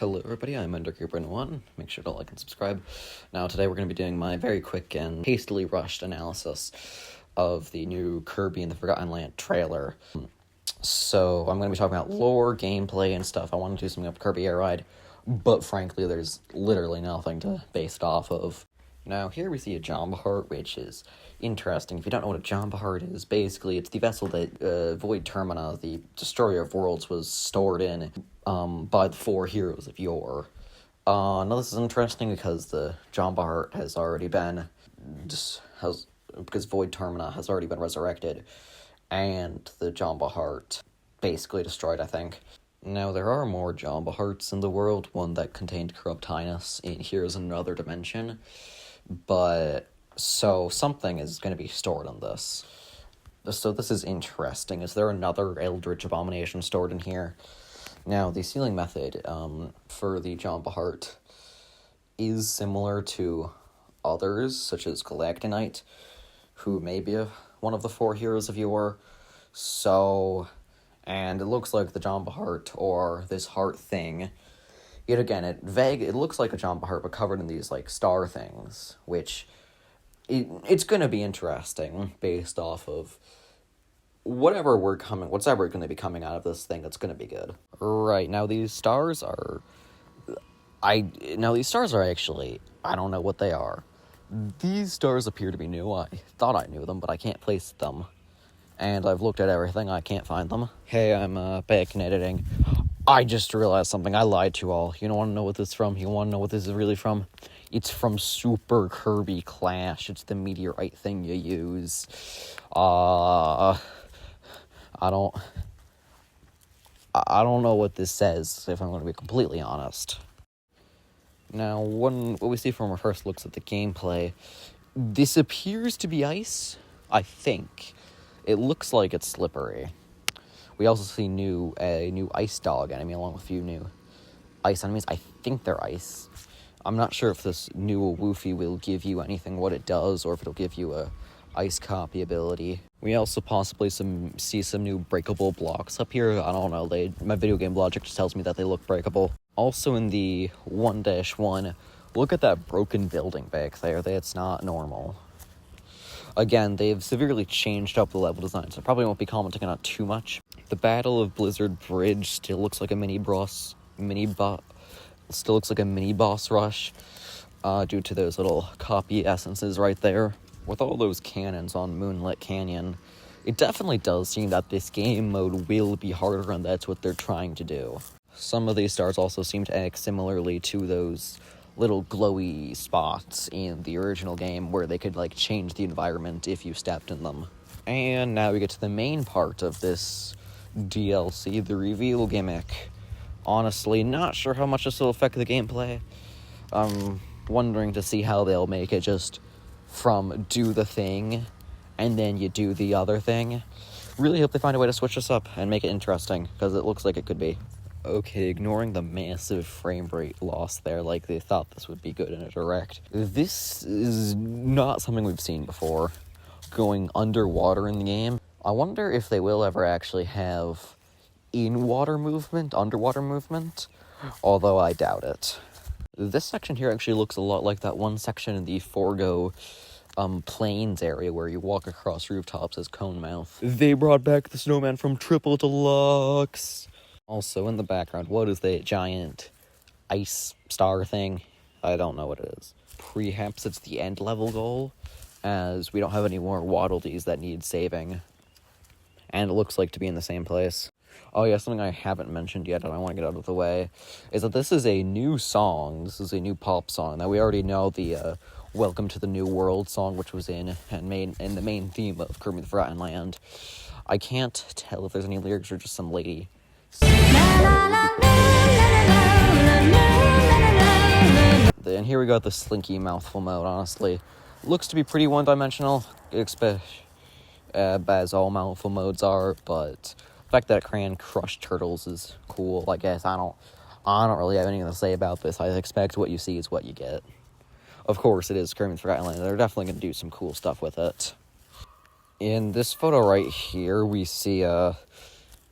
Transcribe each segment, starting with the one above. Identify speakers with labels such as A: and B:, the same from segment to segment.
A: Hello everybody, I'm Kirby1. Make sure to like and subscribe. Now today we're going to be doing my very quick and hastily rushed analysis of the new Kirby and the Forgotten Land trailer. So I'm going to be talking about lore, gameplay, and stuff. I want to do something up Kirby Air Ride, but frankly there's literally nothing to base it off of. Now here we see a Jamba Heart, which is interesting. If you don't know what a Jamba Heart is, basically it's the vessel that Void Termina, the Destroyer of Worlds, was stored in by the four heroes of yore. Now this is interesting because the Jamba Heart has already been, because Void Termina has already been resurrected, and the Jamba Heart basically destroyed, I think. Now there are more Jamba Hearts in the world, one that contained Corrupt Highness in Here's Another Dimension. But, so, something is going to be stored in this. So this is interesting. Is there another Eldritch Abomination stored in here? Now, the sealing method for the Jamba Heart is similar to others, such as Galactonite, who may be one of the four heroes of yore. So, and it looks like the Jamba Heart, or this heart thing, it looks like a Jamba Heart, but covered in these, star things, which, it's gonna be interesting, based off of whatever going to be coming out of this thing, that's gonna be good. Right, now these stars are actually, I don't know what they are. These stars appear to be new. I thought I knew them, but I can't place them. And I've looked at everything, I can't find them. Hey, I'm back in editing. I just realized something. I lied to you all. You don't want to know what this is from? You want to know what this is really from? It's from Super Kirby Clash. It's the meteorite thing you use. I don't know what this says, if I'm going to be completely honest. Now, what we see from our first looks at the gameplay, this appears to be ice, I think. It looks like it's slippery. We also see a new ice dog enemy along with a few new ice enemies. I think they're ice. I'm not sure if this new Woofy will give you anything what it does, or if it'll give you a ice copy ability. We also possibly see some new breakable blocks up here. I don't know, my video game logic just tells me that they look breakable. Also in the 1-1, look at that broken building back there. That's not normal. Again, they've severely changed up the level design, so I probably won't be commenting on it too much. The Battle of Blizzard Bridge still looks like a mini boss rush, due to those little copy essences right there. With all those cannons on Moonlit Canyon, it definitely does seem that this game mode will be harder, and that's what they're trying to do. Some of these stars also seem to act similarly to those little glowy spots in the original game where they could, change the environment if you stepped in them. And now we get to the main part of this DLC, the reveal gimmick. Honestly, not sure how much this will affect the gameplay. I'm wondering to see how they'll make it just from do the thing, and then you do the other thing. Really hope they find a way to switch this up and make it interesting, because it looks like it could be. Okay, ignoring the massive frame rate loss there, like they thought this would be good in a direct. This is not something we've seen before, going underwater in the game. I wonder if they will ever actually have underwater movement, although I doubt it. This section here actually looks a lot like that one section in the Forgo plains area where you walk across rooftops as Cone Mouth. They brought back the snowman from Triple Deluxe! Also, in the background, what is the giant ice star thing? I don't know what it is. Perhaps it's the end level goal, as we don't have any more Waddle Dees that need saving. And it looks like to be in the same place. Oh yeah, something I haven't mentioned yet, and I want to get out of the way, is that this is a new song. This is a new pop song. Now, we already know the Welcome to the New World song, which was in the main theme of Kirby the Forgotten Land. I can't tell if there's any lyrics or just some lady. And here we got the Slinky Mouthful mode, honestly. Looks to be pretty one-dimensional, as all mouthful modes are, but the fact that it can crush turtles is cool, I guess. I don't really have anything to say about this. I expect what you see is what you get. Of course, it is Kirby the Forgotten Land. They're definitely going to do some cool stuff with it. In this photo right here, we see,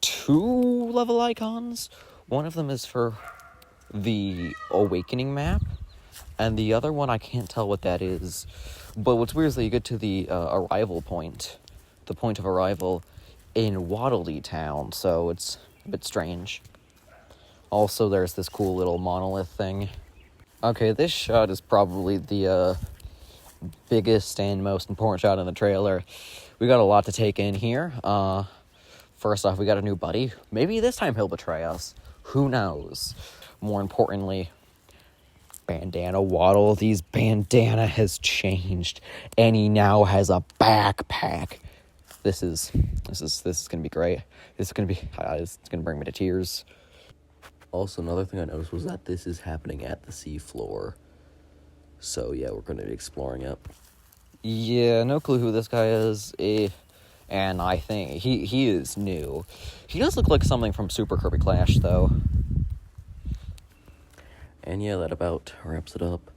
A: 2 level icons. One of them is for the Awakening map, and the other one I can't tell what that is. But what's weird is that you get to the arrival point, the point of arrival, in Waddle Town, so it's a bit strange. Also, there's this cool little monolith thing. Okay, this shot is probably the biggest and most important shot in the trailer. We got a lot to take in here. First off, we got a new buddy. Maybe this time he'll betray us. Who knows? More importantly, Bandana Waddle. His bandana has changed, and he now has a backpack. This is gonna be great. It's gonna bring me to tears. Also, another thing I noticed was that this is happening at the seafloor. So yeah, we're gonna be exploring it. Yeah, no clue who this guy is. And I think he is new. He does look like something from Super Kirby Clash, though. And yeah, that about wraps it up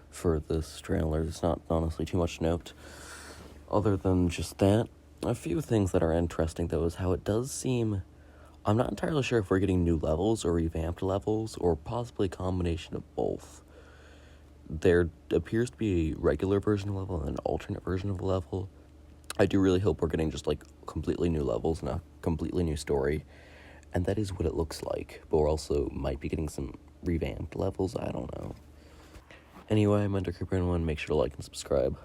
A: for this trailer. There's not honestly too much to note, other than just that. A few things that are interesting, though, is how it does seem... I'm not entirely sure if we're getting new levels or revamped levels, or possibly a combination of both. There appears to be a regular version of a level and an alternate version of a level. I do really hope we're getting just, like, completely new levels and a completely new story. And that is what it looks like. But we're also might be getting some revamped levels. I don't know. Anyway, I'm Kirby, make sure to like and subscribe.